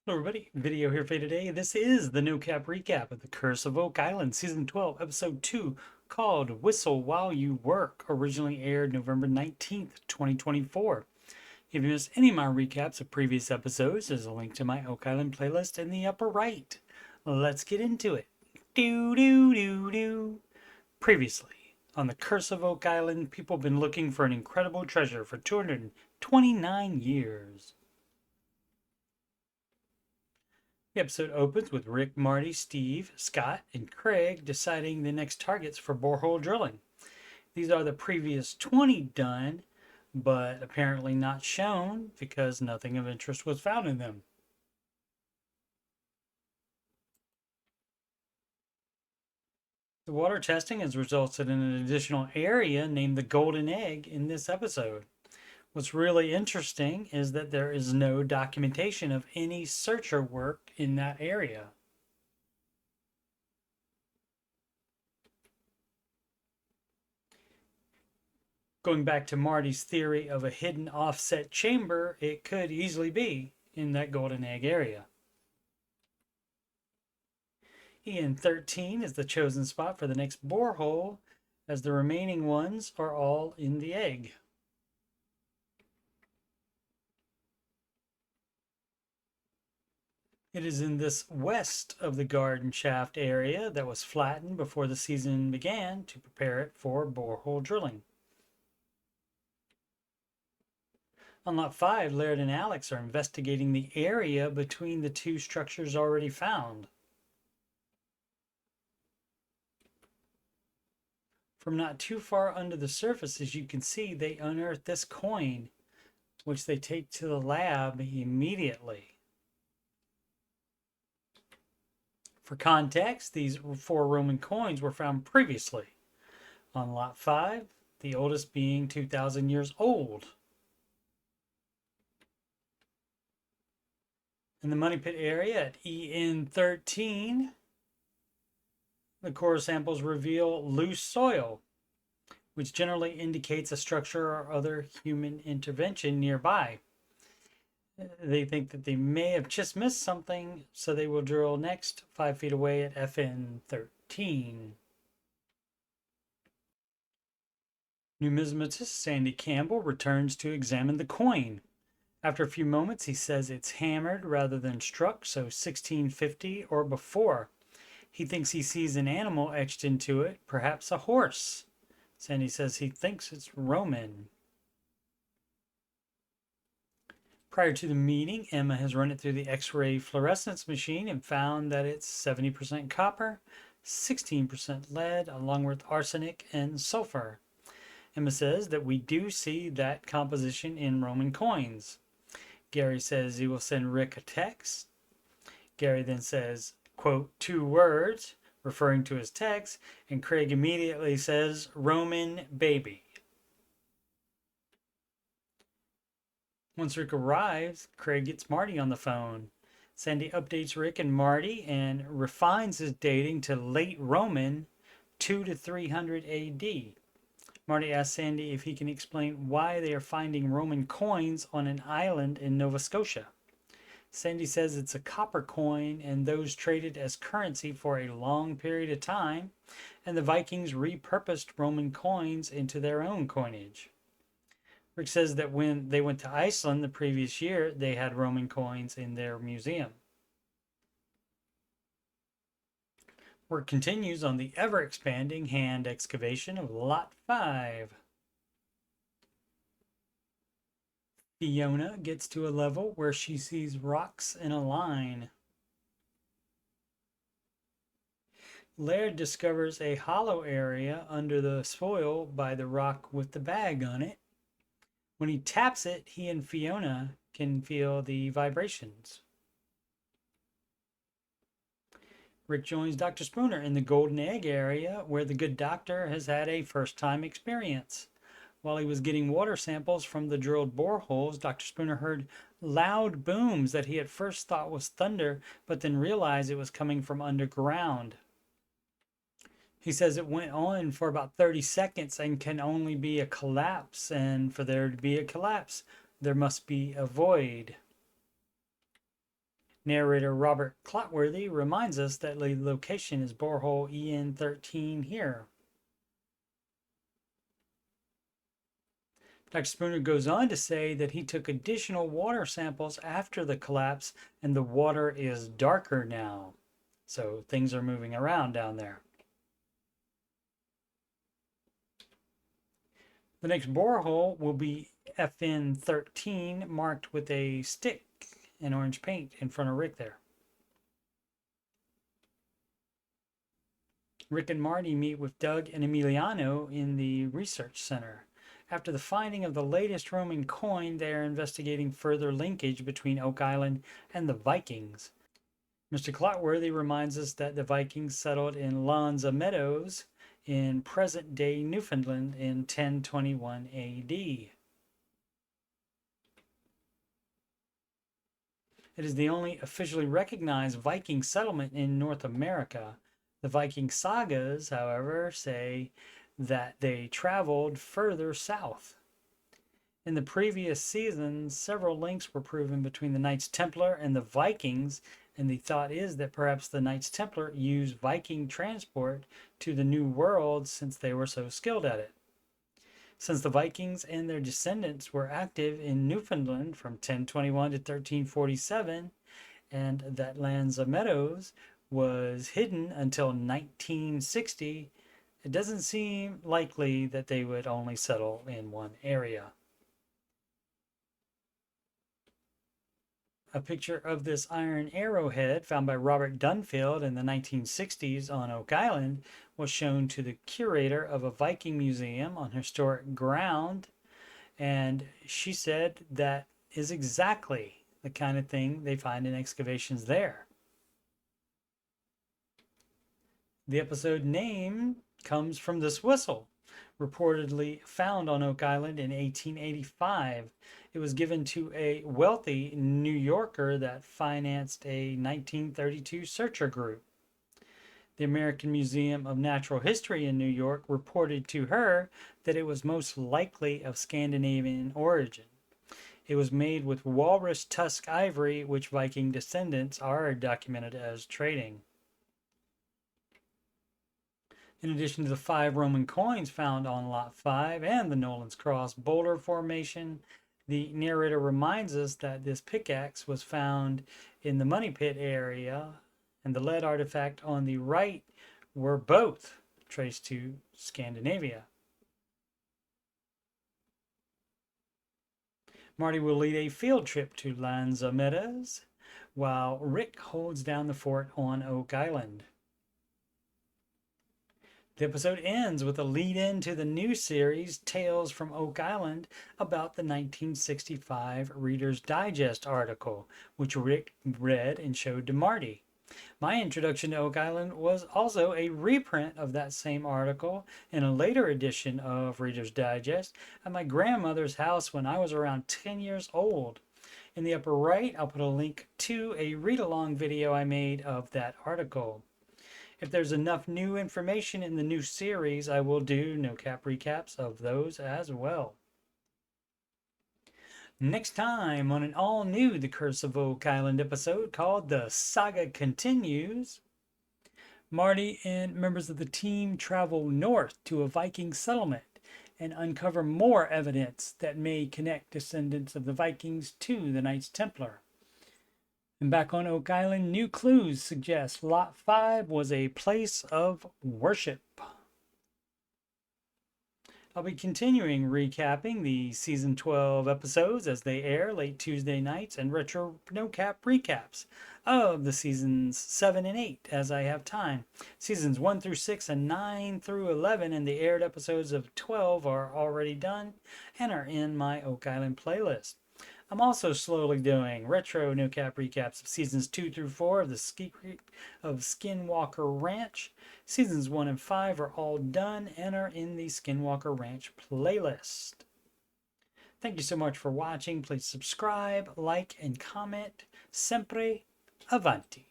Hello everybody, video here for you today. This is the No Cap recap of The Curse of Oak Island, Season 12, Episode 2, called Whistle While You Work, originally aired November 19th, 2024. If you missed any of my recaps of previous episodes, there's a link to my Oak Island playlist in the upper right. Let's get into it. Do do do do. Previously, on The Curse of Oak Island, people have been looking for an incredible treasure for 229 years. The episode opens with Rick, Marty, Steve, Scott, and Craig deciding the next targets for borehole drilling. These are the previous 20 done, but apparently not shown because nothing of interest was found in them. The water testing has resulted in an additional area named the Golden Egg in this episode. What's really interesting is that there is no documentation of any searcher work in that area. Going back to Marty's theory of a hidden offset chamber, it could easily be in that Golden Egg area. EN13 is the chosen spot for the next borehole, as the remaining ones are all in the egg. It is in this west of the garden shaft area that was flattened before the season began to prepare it for borehole drilling. On Lot 5, Laird and Alex are investigating the area between the two structures already found. From not too far under the surface, as you can see, they unearth this coin, which they take to the lab immediately. For context, these 4 Roman coins were found previously on Lot 5, the oldest being 2,000 years old. In the money pit area at EN13, the core samples reveal loose soil, which generally indicates a structure or other human intervention nearby. They think that they may have just missed something, so they will drill next 5 feet away at FN13. Numismatist Sandy Campbell returns to examine the coin. After a few moments, he says it's hammered rather than struck, so 1650 or before. He thinks he sees an animal etched into it, perhaps a horse. Sandy says he thinks it's Roman. Prior to the meeting, Emma has run it through the X-ray fluorescence machine and found that it's 70% copper, 16% lead, along with arsenic and sulfur. Emma says that we do see that composition in Roman coins. Gary says he will send Rick a text. Gary then says, quote, 2 words, referring to his text, and Craig immediately says, Roman baby. Once Rick arrives, Craig gets Marty on the phone. Sandy updates Rick and Marty and refines his dating to late Roman 2 to 300 AD. Marty asks Sandy if he can explain why they are finding Roman coins on an island in Nova Scotia. Sandy says it's a copper coin and those traded as currency for a long period of time, and the Vikings repurposed Roman coins into their own coinage. Rick says that when they went to Iceland the previous year, they had Roman coins in their museum. Work continues on the ever-expanding hand excavation of Lot 5. Fiona gets to a level where she sees rocks in a line. Laird discovers a hollow area under the soil by the rock with the bag on it. When he taps it, he and Fiona can feel the vibrations. Rick joins Dr. Spooner in the Golden Egg area, where the good doctor has had a first-time experience. While he was getting water samples from the drilled boreholes, Dr. Spooner heard loud booms that he at first thought was thunder, but then realized it was coming from underground. He says it went on for about 30 seconds and can only be a collapse, and for there to be a collapse, there must be a void. Narrator Robert Clotworthy reminds us that the location is borehole EN13 here. Dr. Spooner goes on to say that he took additional water samples after the collapse and the water is darker now. So things are moving around down there. The next borehole will be FN13, marked with a stick and orange paint in front of Rick there. Rick and Marty meet with Doug and Emiliano in the research center. After the finding of the latest Roman coin, they are investigating further linkage between Oak Island and the Vikings. Mr. Clotworthy reminds us that the Vikings settled in Lanza Meadows in present-day Newfoundland in 1021 AD. It is the only officially recognized Viking settlement in North America. The Viking sagas, however, say that they traveled further south. In the previous seasons, several links were proven between the Knights Templar and the Vikings, and the thought is that perhaps the Knights Templar used Viking transport to the New World since they were so skilled at it. Since the Vikings and their descendants were active in Newfoundland from 1021 to 1347, and that Lanza Meadows was hidden until 1960, it doesn't seem likely that they would only settle in one area. A picture of this iron arrowhead found by Robert Dunfield in the 1960s on Oak Island was shown to the curator of a Viking museum on historic ground, and she said that is exactly the kind of thing they find in excavations there. The episode name comes from this whistle, reportedly found on Oak Island in 1885. It was given to a wealthy New Yorker that financed a 1932 searcher group. The American Museum of Natural History in New York reported to her that it was most likely of Scandinavian origin. It was made with walrus tusk ivory, which Viking descendants are documented as trading. In addition to the 5 Roman coins found on Lot 5 and the Nolan's Cross boulder formation, the narrator reminds us that this pickaxe was found in the Money Pit area, and the lead artifact on the right were both traced to Scandinavia. Marty will lead a field trip to Lanza Meadows, while Rick holds down the fort on Oak Island. The episode ends with a lead-in to the new series, Tales from Oak Island, about the 1965 Reader's Digest article, which Rick read and showed to Marty. My introduction to Oak Island was also a reprint of that same article in a later edition of Reader's Digest at my grandmother's house when I was around 10 years old. In the upper right, I'll put a link to a read-along video I made of that article. If there's enough new information in the new series, I will do no-cap recaps of those as well. Next time on an all-new The Curse of Oak Island episode called The Saga Continues, Marty and members of the team travel north to a Viking settlement and uncover more evidence that may connect descendants of the Vikings to the Knights Templar. And back on Oak Island, new clues suggest Lot 5 was a place of worship. I'll be continuing recapping the Season 12 episodes as they air late Tuesday nights, and retro no-cap recaps of the Seasons 7 and 8 as I have time. Seasons 1 through 6 and 9 through 11 and the aired episodes of 12 are already done and are in my Oak Island playlist. I'm also slowly doing retro no-cap recaps of Seasons 2 through 4 of the Secret of Skinwalker Ranch. Seasons 1 and 5 are all done and are in the Skinwalker Ranch playlist. Thank you so much for watching. Please subscribe, like, and comment. Sempre avanti.